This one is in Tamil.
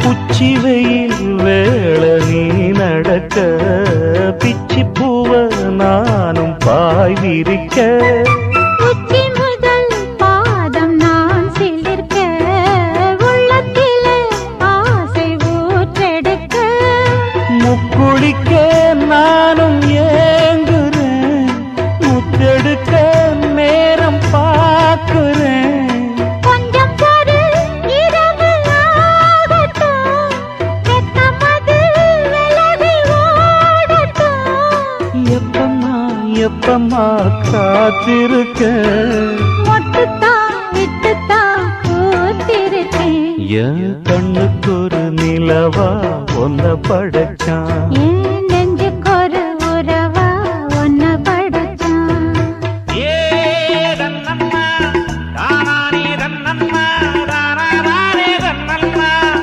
உச்சி வெயில் வேளை நீ நடக்க பிச்சி பூவ நானும் பாய் விரிக்க உச்சி முதல் பாதம் நான் சிலிர்க்க உள்ளத்திலே ஆசை ஊற்றெடுக்க முக்குளிக்க நானும் ஏங்குறேன் முத்தெடுக்க நேரம் பார்க்கிறேன் கொஞ்சம் பொறு இரவு ஆகட்டும் வெக்கமது விலகி ஓடட்டும் எப்பம்மா எப்பம்மா காத்திருக்க மொட்டுத்தான் விட்டுத்தான் கூத்திருக்கேன் என் கண்ணுக்கு ஒரு நிலவா ஒன்ன படைச்சான் ஏன்